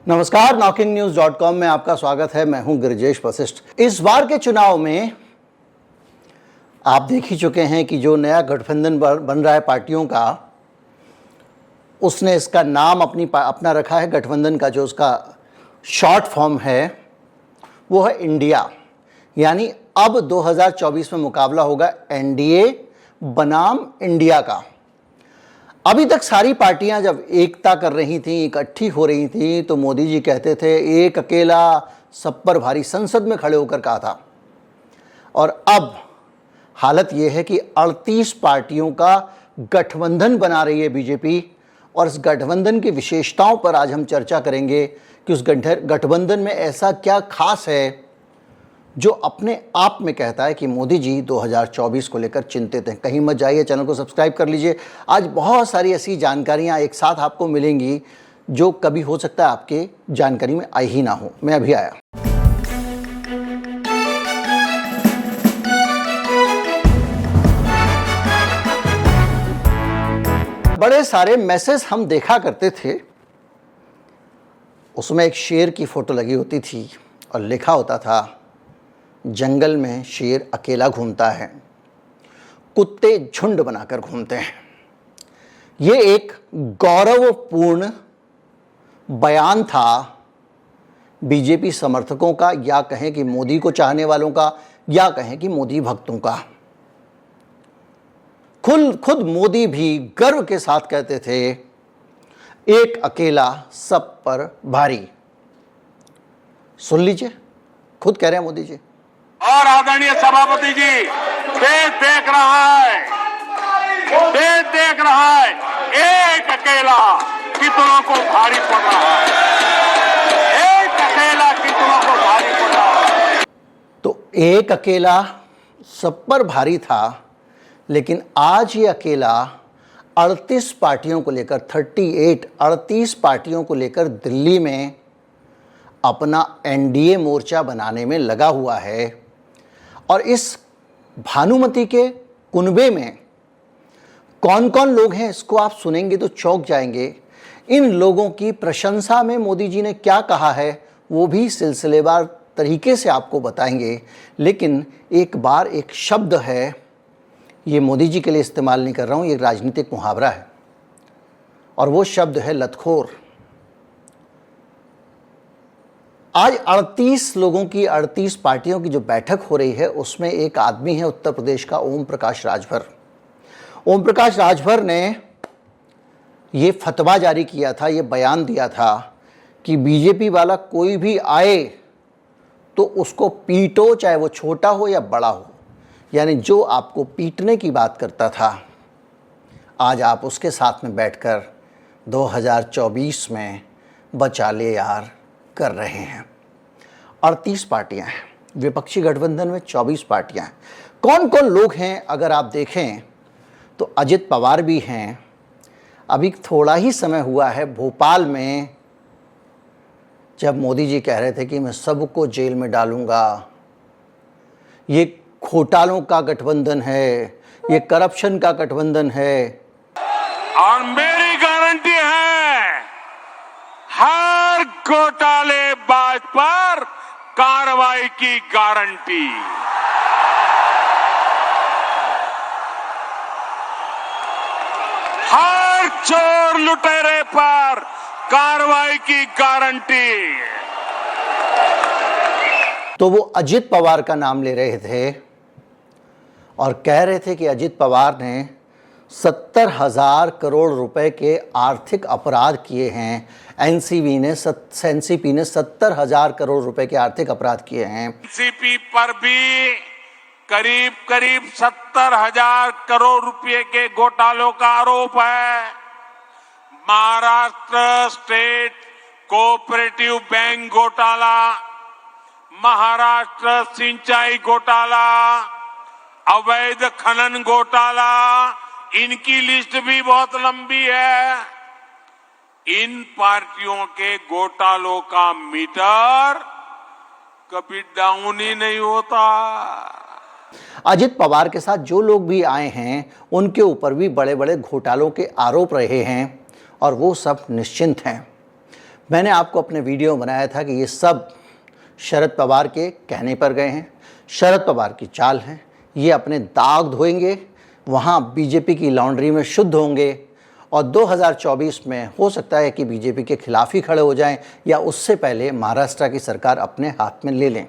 नमस्कार, knockingnewz.com में आपका स्वागत है। मैं हूं गिरिजेश वशिष्ठ। इस बार के चुनाव में आप देख ही चुके हैं कि जो नया गठबंधन बन रहा है पार्टियों का, उसने इसका नाम अपना रखा है गठबंधन का। जो उसका शॉर्ट फॉर्म है वो है इंडिया। यानी अब 2024 में मुकाबला होगा एनडीए बनाम इंडिया का। अभी तक सारी पार्टियां जब एकता कर रही थीं, इकट्ठी हो रही थीं, तो मोदी जी कहते थे एक अकेला सब पर भारी, संसद में खड़े होकर कहा था। और अब हालत यह है कि 38 पार्टियों का गठबंधन बना रही है बीजेपी। और इस गठबंधन की विशेषताओं पर आज हम चर्चा करेंगे कि उस गठबंधन में ऐसा क्या खास है जो अपने आप में कहता है कि मोदी जी 2024 को लेकर चिंतित हैं। कहीं मत जाइए, चैनल को सब्सक्राइब कर लीजिए। आज बहुत सारी ऐसी जानकारियां एक साथ आपको मिलेंगी जो कभी हो सकता है आपके जानकारी में आई ही ना हो। मैं अभी आया। बड़े सारे मैसेज हम देखा करते थे, उसमें एक शेर की फोटो लगी होती थी और लिखा होता था जंगल में शेर अकेला घूमता है, कुत्ते झुंड बनाकर घूमते हैं। ये एक गौरवपूर्ण बयान था बीजेपी समर्थकों का, या कहें कि मोदी को चाहने वालों का, या कहें कि मोदी भक्तों का। खुद मोदी भी गर्व के साथ कहते थे एक अकेला सब पर भारी। सुन लीजिए, खुद कह रहे हैं मोदी जी। और आदरणीय सभापति जी, देश देख रहा है, देश देख रहा है, एक अकेला कितनों को भारी पड़ रहा है, एक अकेला कितनों को भारी पड़ रहा है। तो एक अकेला सब पर भारी था, लेकिन आज ये अकेला 38 पार्टियों को लेकर 38 पार्टियों को लेकर दिल्ली में अपना एनडीए मोर्चा बनाने में लगा हुआ है। और इस भानुमति के कुनबे में कौन कौन लोग हैं, इसको आप सुनेंगे तो चौंक जाएंगे। इन लोगों की प्रशंसा में मोदी जी ने क्या कहा है वो भी सिलसिलेवार तरीके से आपको बताएंगे। लेकिन एक बार एक शब्द है, ये मोदी जी के लिए इस्तेमाल नहीं कर रहा हूँ, ये राजनीतिक मुहावरा है, और वो शब्द है लतखोर। आज 38 लोगों की, 38 पार्टियों की जो बैठक हो रही है, उसमें एक आदमी है उत्तर प्रदेश का, ओम प्रकाश राजभर। ओम प्रकाश राजभर ने ये फतवा जारी किया था, ये बयान दिया था कि बीजेपी वाला कोई भी आए तो उसको पीटो, चाहे वो छोटा हो या बड़ा हो। यानी जो आपको पीटने की बात करता था, आज आप उसके साथ में बैठकर 2024 में बचा ले यार कर रहे हैं। 38 पार्टियां हैं, विपक्षी गठबंधन में 24 पार्टियां हैं। कौन कौन लोग हैं अगर आप देखें तो अजित पवार भी हैं। अभी थोड़ा ही समय हुआ है भोपाल में जब मोदी जी कह रहे थे कि मैं सबको जेल में डालूंगा, ये घोटालों का गठबंधन है, ये करप्शन का गठबंधन है। और मेरी गारंटी है, हर घोटालेबाज पर कार्रवाई की गारंटी। हर चोर लुटेरे पर कार्रवाई की गारंटी। तो वो अजित पवार का नाम ले रहे थे और कह रहे थे कि अजित पवार ने 70,000 करोड़ रुपए के आर्थिक अपराध किए हैं। एनसीपी ने 70,000 करोड़ रुपए के आर्थिक अपराध किए हैं। एनसीपी पर भी करीब 70,000 करोड़ रुपए के घोटालों का आरोप है। महाराष्ट्र स्टेट कोऑपरेटिव बैंक घोटाला, महाराष्ट्र सिंचाई घोटाला, अवैध खनन घोटाला, इनकी लिस्ट भी बहुत लंबी है। इन पार्टियों के घोटालों का मीटर कभी डाउन ही नहीं होता। अजित पवार के साथ जो लोग भी आए हैं उनके ऊपर भी बड़े बड़े घोटालों के आरोप रहे हैं और वो सब निश्चिंत हैं। मैंने आपको अपने वीडियो में बनाया था कि ये सब शरद पवार के कहने पर गए हैं, शरद पवार की चाल है। ये अपने दाग धोएंगे, वहाँ बीजेपी की लॉन्ड्री में शुद्ध होंगे और 2024 में हो सकता है कि बीजेपी के खिलाफ ही खड़े हो जाएं या उससे पहले महाराष्ट्र की सरकार अपने हाथ में ले लें।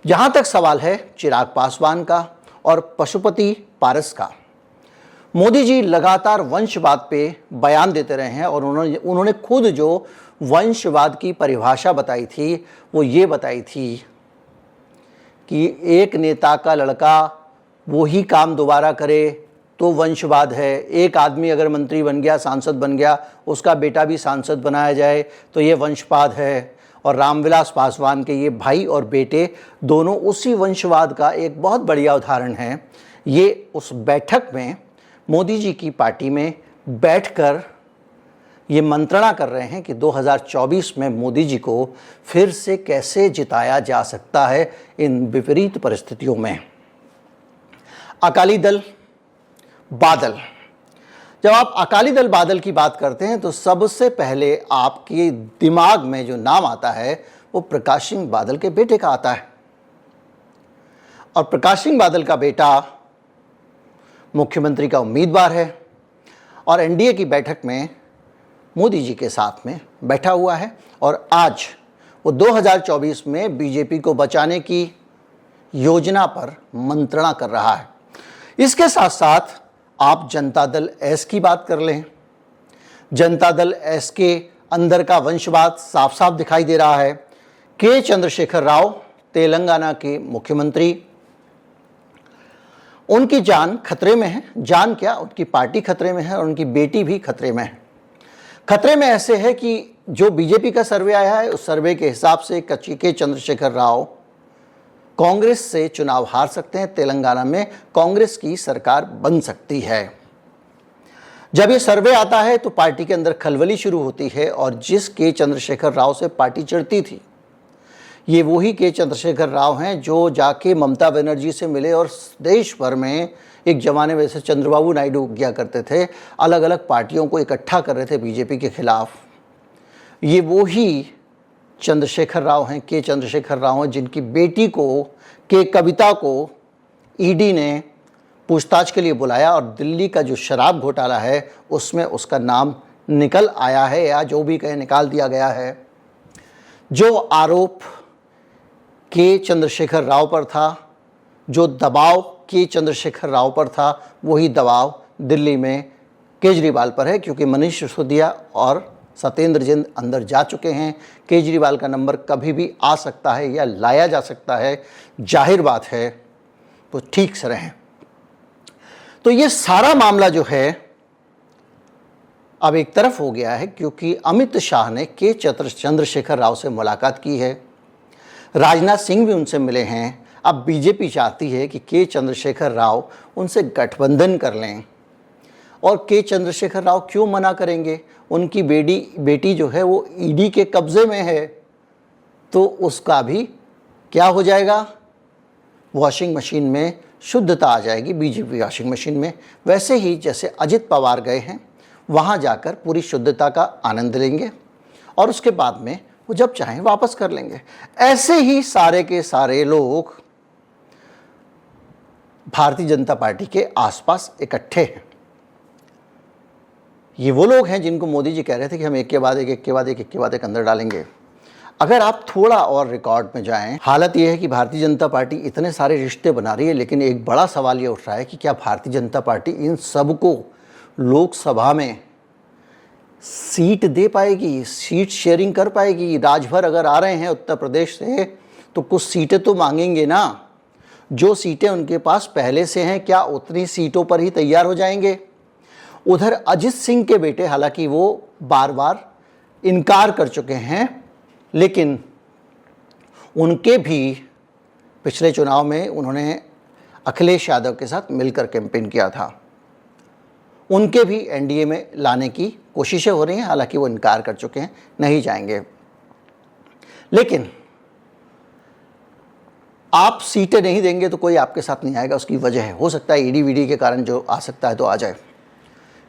जहाँ तक सवाल है चिराग पासवान का और पशुपति पारस का, मोदी जी लगातार वंशवाद पे बयान देते रहे हैं और उन्होंने खुद जो वंशवाद की परिभाषा बताई थी वो ये बताई थी कि एक नेता का लड़का वो ही काम दोबारा करे तो वंशवाद है। एक आदमी अगर मंत्री बन गया, सांसद बन गया, उसका बेटा भी सांसद बनाया जाए तो ये वंशवाद है। और रामविलास पासवान के ये भाई और बेटे दोनों उसी वंशवाद का एक बहुत बढ़िया उदाहरण है। ये उस बैठक में मोदी जी की पार्टी में बैठकर ये मंत्रणा कर रहे हैं कि 2024 में मोदी जी को फिर से कैसे जिताया जा सकता है इन विपरीत परिस्थितियों में। अकाली दल बादल, जब आप अकाली दल बादल की बात करते हैं तो सबसे पहले आपके दिमाग में जो नाम आता है वो प्रकाश सिंह बादल के बेटे का आता है। और प्रकाश सिंह बादल का बेटा मुख्यमंत्री का उम्मीदवार है और एनडीए की बैठक में मोदी जी के साथ में बैठा हुआ है और आज वो 2024 में बीजेपी को बचाने की योजना पर मंत्रणा कर रहा है। इसके साथ साथ आप जनता दल एस की बात कर लें, जनता दल एस के अंदर का वंशवाद साफ साफ दिखाई दे रहा है। के चंद्रशेखर राव तेलंगाना के मुख्यमंत्री, उनकी जान खतरे में है। जान क्या, उनकी पार्टी खतरे में है और उनकी बेटी भी खतरे में है। खतरे में ऐसे है कि जो बीजेपी का सर्वे आया है उस सर्वे के हिसाब से के चंद्रशेखर राव कांग्रेस से चुनाव हार सकते हैं। तेलंगाना में कांग्रेस की सरकार बन सकती है। जब ये सर्वे आता है तो पार्टी के अंदर खलबली शुरू होती है और जिस के चंद्रशेखर राव से पार्टी चिढ़ती थी, ये वही के चंद्रशेखर राव हैं जो जाके ममता बनर्जी से मिले और देश भर में एक जमाने में जैसे चंद्रबाबू नायडू किया करते थे, अलग अलग पार्टियों को इकट्ठा कर रहे थे बीजेपी के खिलाफ। ये वही चंद्रशेखर राव हैं, के चंद्रशेखर राव हैं जिनकी बेटी को, के कविता को ईडी ने पूछताछ के लिए बुलाया और दिल्ली का जो शराब घोटाला है उसमें उसका नाम निकल आया है या जो भी कहे निकाल दिया गया है। जो आरोप के चंद्रशेखर राव पर था, जो दबाव के चंद्रशेखर राव पर था, वही दबाव दिल्ली में केजरीवाल पर है क्योंकि मनीष सिसोदिया और सत्येंद्र जैन अंदर जा चुके हैं। केजरीवाल का नंबर कभी भी आ सकता है या लाया जा सकता है, जाहिर बात है, तो ठीक से रहें। तो ये सारा मामला जो है अब एक तरफ हो गया है क्योंकि अमित शाह ने के चंद्रशेखर राव से मुलाकात की है, राजनाथ सिंह भी उनसे मिले हैं। अब बीजेपी चाहती है कि के चंद्रशेखर राव उनसे गठबंधन कर लें और के चंद्रशेखर राव क्यों मना करेंगे? उनकी बेटी जो है वो ईडी के कब्जे में है तो उसका भी क्या हो जाएगा? वॉशिंग मशीन में शुद्धता आ जाएगी, बीजेपी वॉशिंग मशीन में। वैसे ही जैसे अजित पवार गए हैं वहाँ जाकर पूरी शुद्धता का आनंद लेंगे और उसके बाद में वो जब चाहें वापस कर लेंगे। ऐसे ही सारे के सारे लोग भारतीय जनता पार्टी के आसपास इकट्ठे हैं। ये वो लोग हैं जिनको मोदी जी कह रहे थे कि हम एक के बाद एक अंदर डालेंगे। अगर आप थोड़ा और रिकॉर्ड में जाएं, हालत ये है कि भारतीय जनता पार्टी इतने सारे रिश्ते बना रही है, लेकिन एक बड़ा सवाल ये उठ रहा है कि क्या भारतीय जनता पार्टी इन सबको लोकसभा में सीट दे पाएगी, सीट शेयरिंग कर पाएगी? राजभर अगर आ रहे हैं उत्तर प्रदेश से तो कुछ सीटें तो मांगेंगे ना। जो सीटें उनके पास पहले से हैं क्या उतनी सीटों पर ही तैयार हो जाएंगे? उधर अजित सिंह के बेटे, हालांकि वो बार बार इनकार कर चुके हैं, लेकिन उनके भी पिछले चुनाव में उन्होंने अखिलेश यादव के साथ मिलकर कैंपेन किया था। उनके भी एनडीए में लाने की कोशिशें हो रही हैं, हालांकि वो इनकार कर चुके हैं, नहीं जाएंगे। लेकिन आप सीटें नहीं देंगे तो कोई आपके साथ नहीं आएगा। उसकी वजह है, हो सकता है ईडी वीडी के कारण जो आ सकता है तो आ जाए,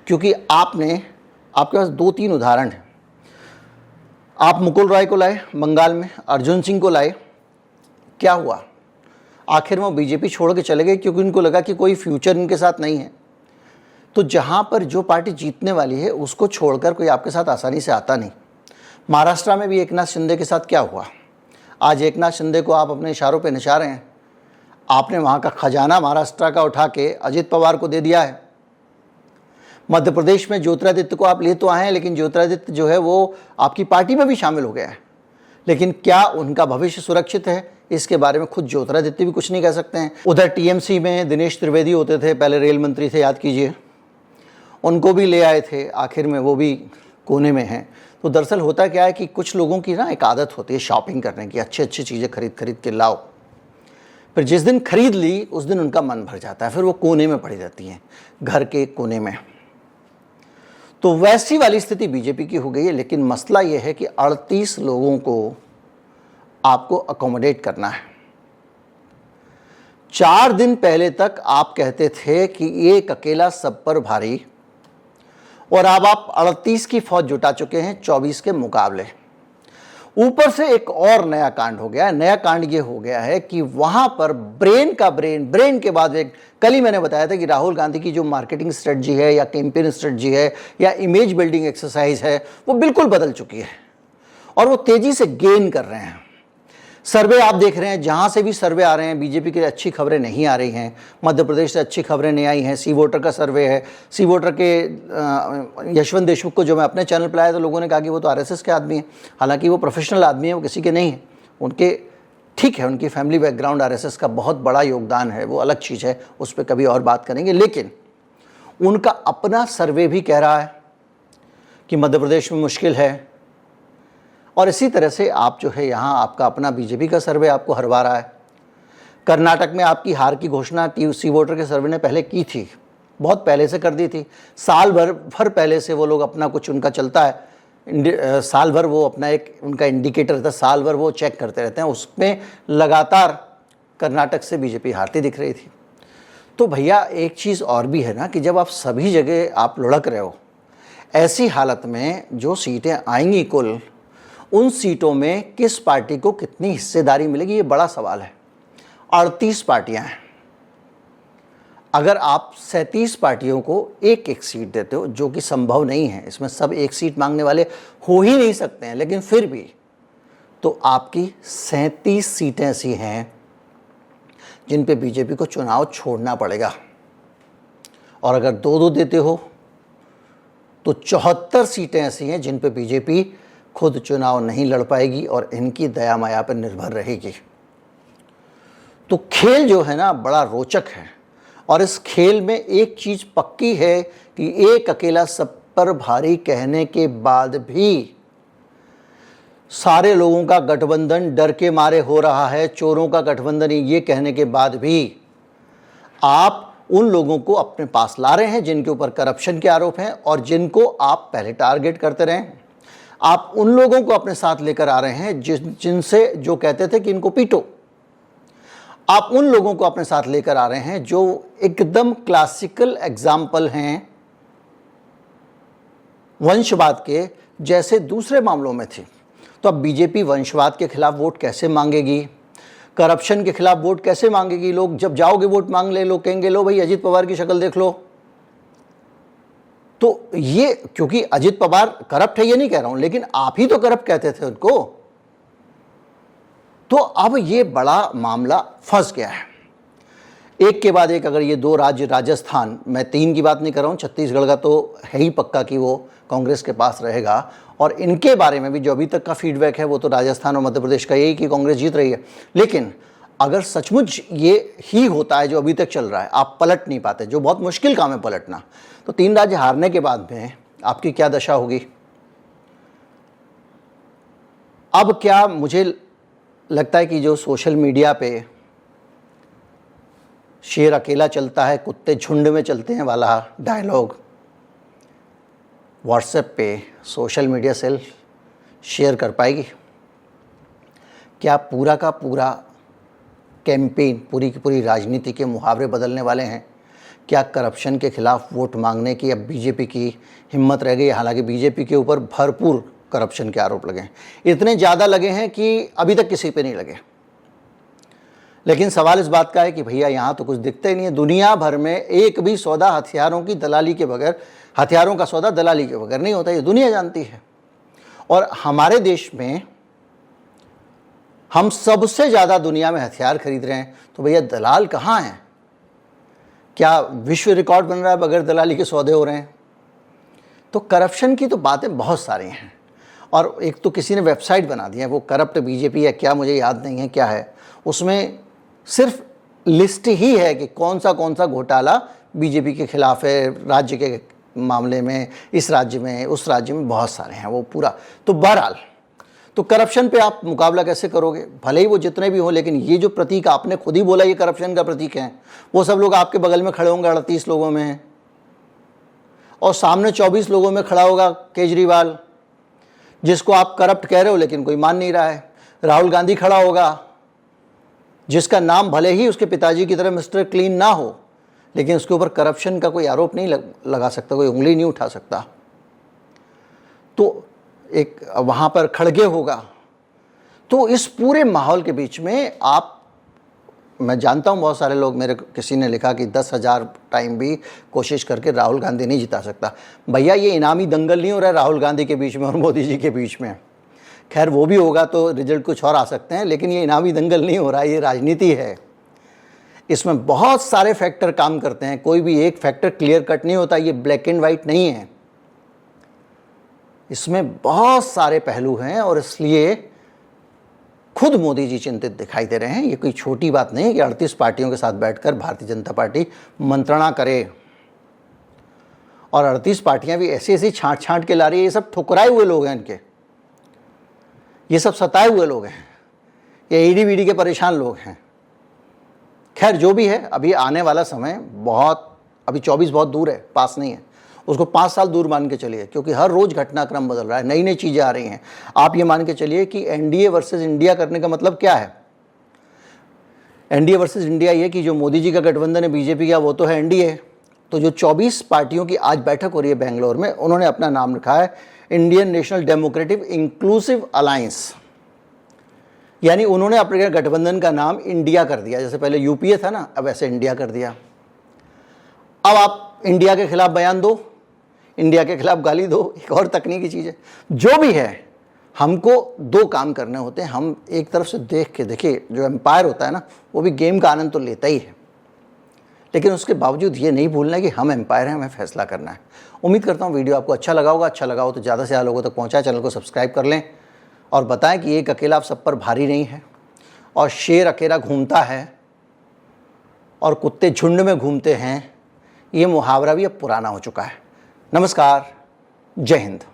क्योंकि आपके पास 2-3 उदाहरण हैं। आप मुकुल रॉय को लाए बंगाल में, अर्जुन सिंह को लाए, क्या हुआ? आखिर में वो बीजेपी छोड़ के चले गए क्योंकि उनको लगा कि कोई फ्यूचर इनके साथ नहीं है। तो जहां पर जो पार्टी जीतने वाली है उसको छोड़कर कोई आपके साथ आसानी से आता नहीं। महाराष्ट्र में भी एकनाथ शिंदे के साथ क्या हुआ? आज एकनाथ शिंदे को आप अपने इशारों पे नचा रहे हैं। आपने वहाँ का खजाना महाराष्ट्र का उठा के अजित पवार को दे दिया है। मध्य प्रदेश में ज्योतिरादित्य को आप ले तो आए हैं, लेकिन ज्योतिरादित्य जो है वो आपकी पार्टी में भी शामिल हो गया है। लेकिन क्या उनका भविष्य सुरक्षित है, इसके बारे में खुद ज्योतिरादित्य भी कुछ नहीं कह सकते हैं। उधर टीएमसी में दिनेश त्रिवेदी होते थे, पहले रेल मंत्री थे, याद कीजिए, उनको भी ले आए थे, आखिर में वो भी कोने में हैं। तो दरअसल होता क्या है कि कुछ लोगों की ना एक आदत होती है शॉपिंग करने की, अच्छी अच्छी चीज़ें खरीद के लाओ, फिर जिस दिन खरीद ली उस दिन उनका मन भर जाता है, फिर वो कोने में पड़ी रहती हैं, घर के कोने में। तो वैसी वाली स्थिति बीजेपी की हो गई है। लेकिन मसला ये है कि 38 लोगों को आपको अकोमोडेट करना है। 4 दिन पहले तक आप कहते थे कि एक अकेला सब पर भारी, और अब आप 38 की फौज जुटा चुके हैं 24 के मुकाबले। ऊपर से एक और नया कांड हो गया है। नया कांड ये हो गया है कि वहां पर ब्रेन के बाद एक, कल ही मैंने बताया था कि राहुल गांधी की जो मार्केटिंग स्ट्रेटजी है या कैंपेन स्ट्रेटजी है या इमेज बिल्डिंग एक्सरसाइज है वो बिल्कुल बदल चुकी है और वो तेजी से गेन कर रहे हैं। सर्वे आप देख रहे हैं, जहां से भी सर्वे आ रहे हैं बीजेपी के लिए अच्छी खबरें नहीं आ रही हैं। मध्य प्रदेश से अच्छी खबरें नहीं आई हैं। सी वोटर का सर्वे है, सी वोटर के यशवंत देशमुख को जो मैं अपने चैनल पर लाया तो लोगों ने कहा कि वो तो आरएसएस के आदमी हैं। हालांकि वो प्रोफेशनल आदमी है, वो किसी के नहीं है। उनके ठीक है, उनकी फैमिली बैकग्राउंड आरएसएस का बहुत बड़ा योगदान है, वो अलग चीज़ है, उस पर कभी और बात करेंगे। लेकिन उनका अपना सर्वे भी कह रहा है कि मध्य प्रदेश में मुश्किल है, और इसी तरह से आप जो है यहाँ आपका अपना बीजेपी का सर्वे आपको हरवा रहा है। कर्नाटक में आपकी हार की घोषणा सी वोटर के सर्वे ने पहले की थी, बहुत पहले से कर दी थी। साल भर पहले से वो लोग अपना कुछ उनका चलता है, साल भर वो अपना एक उनका इंडिकेटर रहता है, साल भर वो चेक करते रहते हैं। उसमें लगातार कर्नाटक से बीजेपी हारती दिख रही थी। तो भैया एक चीज़ और भी है ना कि जब आप सभी जगह आप लुढ़क रहे हो, ऐसी हालत में जो सीटें आएंगी कुल, उन सीटों में किस पार्टी को कितनी हिस्सेदारी मिलेगी, ये बड़ा सवाल है। 38 पार्टियां हैं। अगर आप 37 पार्टियों को एक एक सीट देते हो, जो कि संभव नहीं है, इसमें सब एक सीट मांगने वाले हो ही नहीं सकते हैं, लेकिन फिर भी तो आपकी 37 सीटें ऐसी हैं जिन पे बीजेपी को चुनाव छोड़ना पड़ेगा। और अगर 2-2 देते हो तो 74 सीटें ऐसी हैं जिन पे बीजेपी खुद चुनाव नहीं लड़ पाएगी और इनकी दया माया पर निर्भर रहेगी। तो खेल जो है ना बड़ा रोचक है, और इस खेल में एक चीज़ पक्की है कि एक अकेला सब पर भारी कहने के बाद भी सारे लोगों का गठबंधन डर के मारे हो रहा है, चोरों का गठबंधन, ये कहने के बाद भी आप उन लोगों को अपने पास ला रहे हैं जिनके ऊपर करप्शन के आरोप हैं और जिनको आप पहले टारगेट करते रहे। आप उन लोगों को अपने साथ लेकर आ रहे हैं जिनसे जो कहते थे कि इनको पीटो। आप उन लोगों को अपने साथ लेकर आ रहे हैं जो एकदम क्लासिकल एग्जाम्पल हैं वंशवाद के, जैसे दूसरे मामलों में थी। तो अब बीजेपी वंशवाद के खिलाफ वोट कैसे मांगेगी, करप्शन के खिलाफ वोट कैसे मांगेगी? लोग जब जाओगे वोट मांग ले, लोग कहेंगे लो भाई अजित पवार की शक्ल देख लो। तो ये, क्योंकि अजित पवार करप्ट है ये नहीं कह रहा हूं, लेकिन आप ही तो करप्ट कहते थे उनको। तो अब ये बड़ा मामला फंस गया है। एक के बाद एक अगर ये 2 राज्य, राजस्थान, मैं 3 की बात नहीं कर रहा हूं, छत्तीसगढ़ का तो है ही पक्का कि वो कांग्रेस के पास रहेगा, और इनके बारे में भी जो अभी तक का फीडबैक है वो तो राजस्थान और मध्य प्रदेश का यही कि कांग्रेस जीत रही है। लेकिन अगर सचमुच ये ही होता है जो अभी तक चल रहा है, आप पलट नहीं पाते, जो बहुत मुश्किल काम है पलटना, तो 3 राज्य हारने के बाद में आपकी क्या दशा होगी? अब क्या मुझे लगता है कि जो सोशल मीडिया पे शेर अकेला चलता है कुत्ते झुंड में चलते हैं वाला डायलॉग व्हाट्सएप पे सोशल मीडिया सेल शेयर कर पाएगी? क्या पूरा का पूरा कैंपेन, पूरी की पूरी राजनीति के मुहावरे बदलने वाले हैं? क्या करप्शन के खिलाफ वोट मांगने की अब बीजेपी की हिम्मत रह गई? हालांकि बीजेपी के ऊपर भरपूर करप्शन के आरोप लगे हैं। इतने ज़्यादा लगे हैं कि अभी तक किसी पे नहीं लगे। लेकिन सवाल इस बात का है कि भैया यहाँ तो कुछ दिखता ही नहीं है। दुनिया भर में एक भी सौदा हथियारों की दलाली के बगैर, हथियारों का सौदा दलाली के बगैर नहीं होता, ये दुनिया जानती है। और हमारे देश में हम सबसे ज़्यादा दुनिया में हथियार खरीद रहे हैं, तो भैया दलाल कहाँ हैं? क्या विश्व रिकॉर्ड बन रहा है बगैर दलाली के सौदे हो रहे हैं? तो करप्शन की तो बातें बहुत सारी हैं। और एक तो किसी ने वेबसाइट बना दी है, वो करप्ट बीजेपी है क्या, मुझे याद नहीं है क्या है, उसमें सिर्फ लिस्ट ही है कि कौन सा घोटाला बीजेपी के खिलाफ है, राज्य के मामले में, इस राज्य में, उस राज्य में, बहुत सारे हैं वो पूरा। तो बहरहाल, तो करप्शन पे आप मुकाबला कैसे करोगे? भले ही वो जितने भी हों, लेकिन ये जो प्रतीक आपने खुद ही बोला ये करप्शन का प्रतीक है, वो सब लोग आपके बगल में खड़े होंगे 38 लोगों में, और सामने 24 लोगों में खड़ा होगा केजरीवाल, जिसको आप करप्ट कह रहे हो लेकिन कोई मान नहीं रहा है। राहुल गांधी खड़ा होगा, जिसका नाम भले ही उसके पिताजी की तरह मिस्टर क्लीन ना हो, लेकिन उसके ऊपर करप्शन का कोई आरोप नहीं लगा सकता, कोई उंगली नहीं उठा सकता। तो एक वहाँ पर खड़गे होगा। तो इस पूरे माहौल के बीच में आप, मैं जानता हूँ बहुत सारे लोग, मेरे किसी ने लिखा कि 10,000 टाइम भी कोशिश करके राहुल गांधी नहीं जिता सकता। भैया ये इनामी दंगल नहीं हो रहा है राहुल गांधी के बीच में और मोदी जी के बीच में। खैर वो भी होगा तो रिजल्ट कुछ और आ सकते हैं, लेकिन ये इनामी दंगल नहीं हो रहा है, ये राजनीति है। इसमें बहुत सारे फैक्टर काम करते हैं, कोई भी एक फैक्टर क्लियर कट नहीं होता, ये ब्लैक एंड वाइट नहीं है, इसमें बहुत सारे पहलू हैं। और इसलिए खुद मोदी जी चिंतित दिखाई दे रहे हैं। ये कोई छोटी बात नहीं है कि 38 पार्टियों के साथ बैठकर भारतीय जनता पार्टी मंत्रणा करे, और 38 पार्टियां भी ऐसी ऐसी छांट छांट के ला रही है। ये सब ठुकराए हुए लोग हैं, इनके ये सब सताए हुए लोग हैं, ये ईडी वीडी के परेशान लोग हैं। खैर जो भी है, अभी आने वाला समय बहुत, अभी 24 बहुत दूर है, पास नहीं है, उसको 5 साल दूर मान के चलिए, क्योंकि हर रोज़ घटनाक्रम बदल रहा है, नई नई चीज़ें आ रही हैं। आप ये मान के चलिए कि एनडीए वर्सेस इंडिया करने का मतलब क्या है? एनडीए वर्सेस इंडिया ये कि जो मोदी जी का गठबंधन है बीजेपी का, वो तो है एनडीए। तो जो 24 पार्टियों की आज बैठक हो रही है बेंगलोर में, उन्होंने अपना नाम रखा है Indian national democratic inclusive alliance, यानी उन्होंने अपने गठबंधन का नाम इंडिया कर दिया। जैसे पहले यूपीए था ना, अब ऐसे इंडिया कर दिया। अब आप इंडिया के खिलाफ बयान दो, इंडिया के खिलाफ गाली दो, एक और तकनीकी चीज़ है। जो भी है, हमको 2 काम करने होते हैं। हम एक तरफ से देख के, देखिए जो एम्पायर होता है ना, वो भी गेम का आनंद तो लेता ही है, लेकिन उसके बावजूद ये नहीं भूलना है कि हम एम्पायर हैं, हमें फैसला करना है। उम्मीद करता हूँ वीडियो आपको अच्छा लगा होगा। अच्छा लगा हो तो ज़्यादा से ज़्यादा लोगों तक पहुँचाए, चैनल को सब्सक्राइब कर लें, और बताएं कि एक अकेला आप सब पर भारी नहीं है, और शेर अकेला घूमता है और कुत्ते झुंड में घूमते हैं, ये मुहावरा भी अब पुराना हो चुका है। नमस्कार, जय हिंद।